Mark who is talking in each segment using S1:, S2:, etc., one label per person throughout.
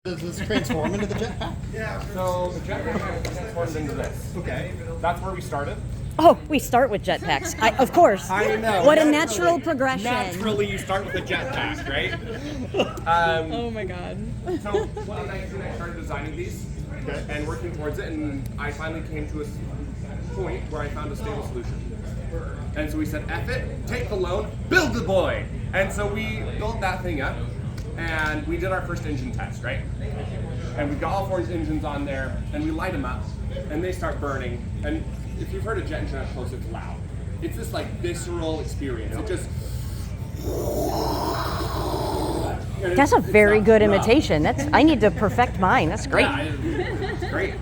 S1: Does this transform into the jetpack?
S2: Yeah. So the jetpack transforms into this.
S1: Okay.
S2: That's where we started.
S3: Oh, we start with jetpacks. Of course.
S2: I know.
S3: What a natural progression.
S2: Naturally, you start with a jetpack, right?
S3: Oh my god.
S2: So 2019, I started designing these and working towards it, and I finally came to a point where I found a stable solution. And so we said, F it, take the loan, build the boy. And so we built that thing up, and we did our first engine test, right? And we got all 4 engines on there, and we light them up, and they start burning. And if you've heard a jet engine up close, it's loud. It's this like visceral experience. It just.
S3: That's a very good imitation. I need to perfect mine. That's great.
S2: Yeah, it's great.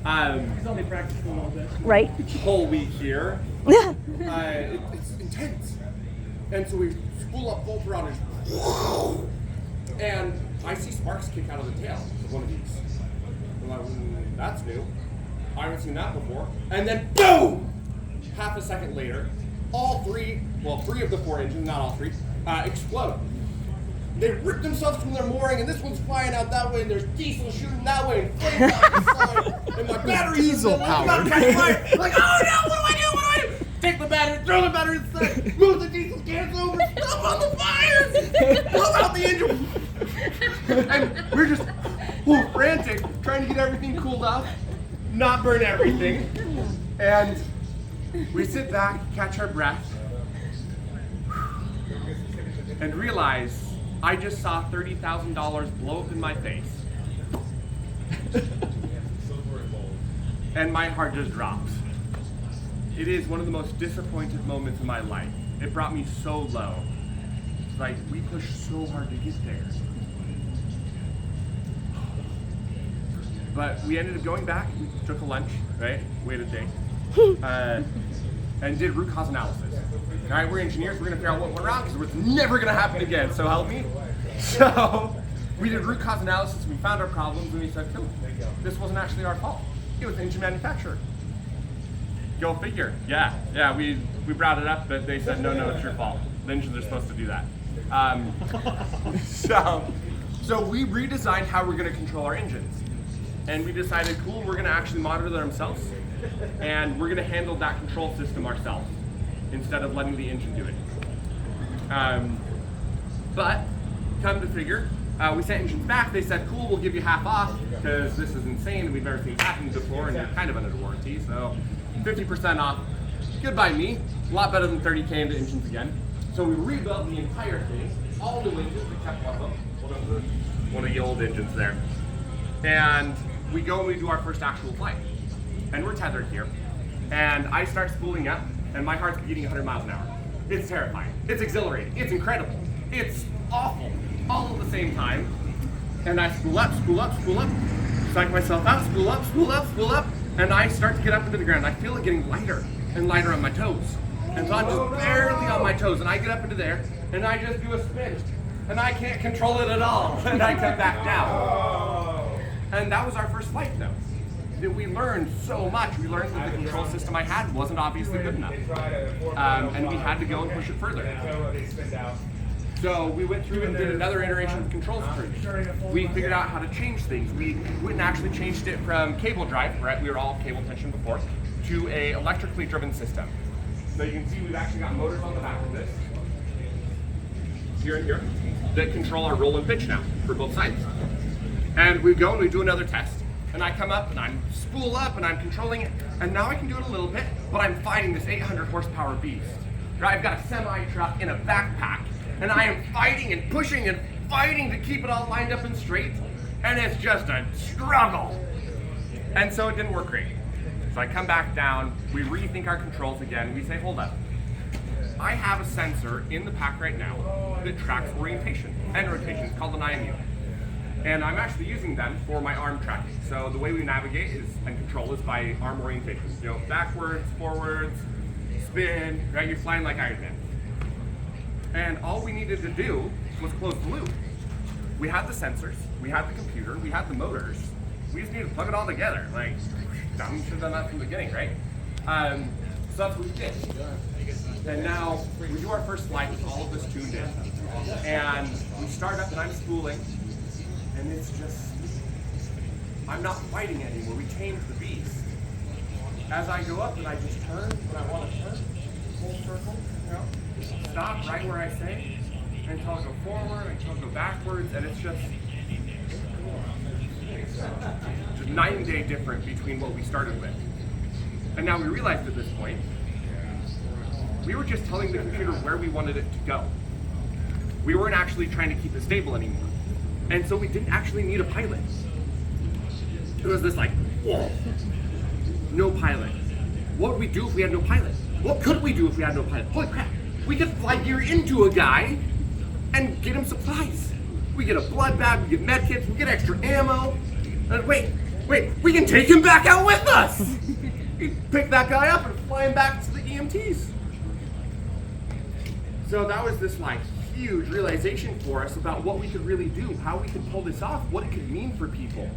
S4: Only practiced a little bit.
S3: Right.
S2: Whole week here. It's intense. And so we spool up full throttle, and I see sparks kick out of the tail of one of these. I'm like, that's new. I haven't seen that before. And then boom! Half a second later, all 3 of the 4 engines, not all 3, explode. They rip themselves from their mooring, and this one's flying out that way, and there's diesel shooting that way, and flames out the side, and my battery
S1: Diesel powered.
S2: Like, oh no, what do I do? Take the battery, throw the battery inside, move the diesel cans over, stop on the fires, blow out the engine. And we're just frantic, trying to get everything cooled off, not burn everything. And we sit back, catch our breath, and realize I just saw $30,000 blow up in my face. And my heart just drops. It is one of the most disappointed moments in my life. It brought me so low. Like, we pushed so hard to get there. But we ended up going back, we took a lunch, right? Waited a day. And did root cause analysis. All right, we're engineers, we're gonna figure out what went wrong because it's never gonna happen again, so help me. So we did root cause analysis, we found our problems, and we said, cool, this wasn't actually our fault. It was the engine manufacturer. Go figure. Yeah, we brought it up, but they said, no, it's your fault. The engines are supposed to do that. So we redesigned how we're gonna control our engines. And we decided, cool, we're gonna actually monitor them ourselves, and we're gonna handle that control system ourselves, instead of letting the engine do it. But, come to figure, we sent engines back, they said, cool, we'll give you half off, because this is insane, we've never seen it happen before, and you're kind of under warranty, so 50% off. Goodbye me, a lot better than 30K into engines again. So we rebuilt the entire thing, all new engines, except one of them, one of the old engines there. And we go and we do our first actual flight. And we're tethered here, and I start spooling up, and my heart's beating 100 miles an hour. It's terrifying, it's exhilarating, it's incredible, it's awful, all at the same time. And I spool up, psych myself out, spool up, and I start to get up into the ground. I feel it getting lighter and lighter on my toes. And so I'm just barely on my toes, and I get up into there, and I just do a spin, and I can't control it at all, and I come back down. And that was our first flight, though. We learned so much. We learned that the control system I had wasn't obviously good enough. And we had to go and push it further. So we went through and did another iteration of controls through. We figured out how to change things. We went and actually changed it from cable drive, right? We were all cable tension before, to a electrically driven system. So you can see we've actually got motors on the back of this, here and here, that control our roll and pitch now for both sides. And we go and we do another test. And I come up and I'm spool up and I'm controlling it. And now I can do it a little bit, but I'm fighting this 800 horsepower beast. Right? I've got a semi truck in a backpack, and I am fighting and pushing and fighting to keep it all lined up and straight. And it's just a struggle. And so it didn't work great. So I come back down, we rethink our controls again. We say, hold up. I have a sensor in the pack right now that tracks orientation and rotation. It's called an IMU. And I'm actually using them for my arm tracking. So the way we navigate and control is by arm orientation. You know, backwards, forwards, spin, right? You're flying like Iron Man. And all we needed to do was close the loop. We had the sensors, we had the computer, we had the motors. We just needed to plug it all together. Like, we should have done that from the beginning, right? So that's what we did. And now we do our first flight with all of this tuned in. And we start up and I'm spooling. And it's just I'm not fighting anymore. We tamed the beast. As I go up and I just turn when I want to turn, full circle, stop right where I say, until I go forward, until I go backwards, and it's just night and day different between what we started with. And now we realized at this point, we were just telling the computer where we wanted it to go. We weren't actually trying to keep it stable anymore. And so we didn't actually need a pilot. It was this like, whoa, no pilot. What would we do if we had no pilot? What could we do if we had no pilot? Holy crap, we could fly gear into a guy and get him supplies. We get a blood bag, we get med kits, we get extra ammo. And wait, we can take him back out with us. We pick that guy up and fly him back to the EMTs. So that was this like huge realization for us about what we could really do, how we could pull this off, what it could mean for people,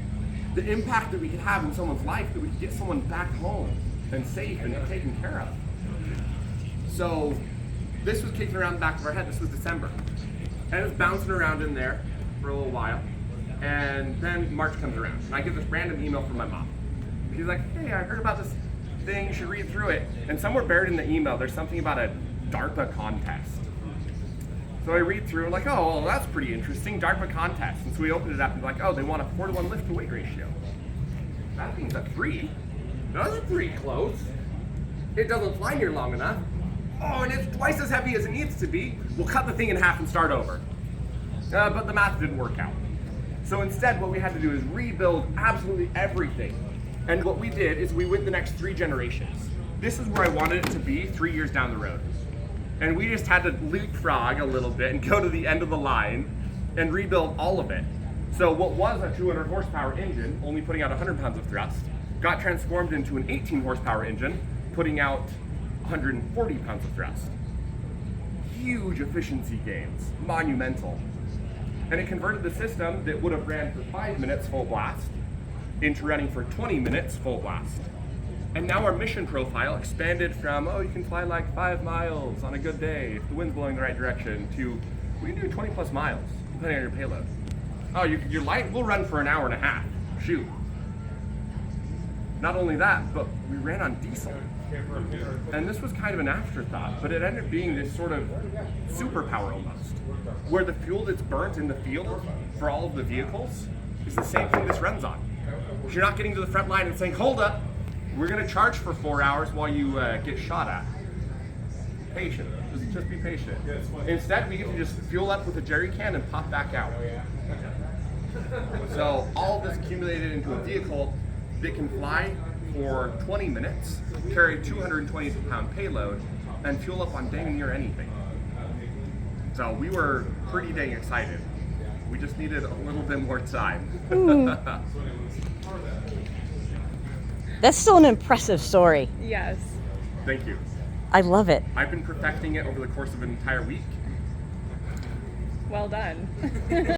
S2: the impact that we could have in someone's life, that we could get someone back home and safe and taken care of. So this was kicking around the back of our head. This was December. And it was bouncing around in there for a little while. And then March comes around and I get this random email from my mom. She's like, hey, I heard about this thing, you should read through it. And somewhere buried in the email, there's something about a DARPA contest. So I read through and like, oh, well, that's pretty interesting, DARPA contest. And so we opened it up and like, oh, they want a 4-to-1 lift to weight ratio. That means a 3. That's pretty close. It doesn't fly near long enough. Oh, and it's twice as heavy as it needs to be. We'll cut the thing in half and start over. But the math didn't work out. So instead, what we had to do is rebuild absolutely everything. And what we did is we went the next 3 generations. This is where I wanted it to be 3 years down the road. And we just had to leapfrog a little bit and go to the end of the line and rebuild all of it. So what was a 200 horsepower engine, only putting out 100 pounds of thrust, got transformed into an 18 horsepower engine, putting out 140 pounds of thrust. Huge efficiency gains, monumental. And it converted the system that would have ran for 5 minutes full blast into running for 20 minutes full blast. And now our mission profile expanded from, oh, you can fly like 5 miles on a good day if the wind's blowing the right direction, to we can do 20 plus miles, depending on your payload. Oh, you're light, we'll run for an hour and a half. Shoot. Not only that, but we ran on diesel. And this was kind of an afterthought, but it ended up being this sort of superpower almost, where the fuel that's burnt in the field for all of the vehicles is the same thing this runs on. So you're not getting to the front line and saying, hold up, we're going to charge for 4 hours while you get shot at. Patient. Just be patient. Instead, we get to just fuel up with a jerry can and pop back out. So all of this accumulated into a vehicle that can fly for 20 minutes, carry 220-pound payload, and fuel up on dang near anything. So we were pretty dang excited. We just needed a little bit more time.
S3: That's still an impressive story.
S5: Yes.
S2: Thank you.
S3: I love it.
S2: I've been perfecting it over the course of an entire week.
S5: Well done.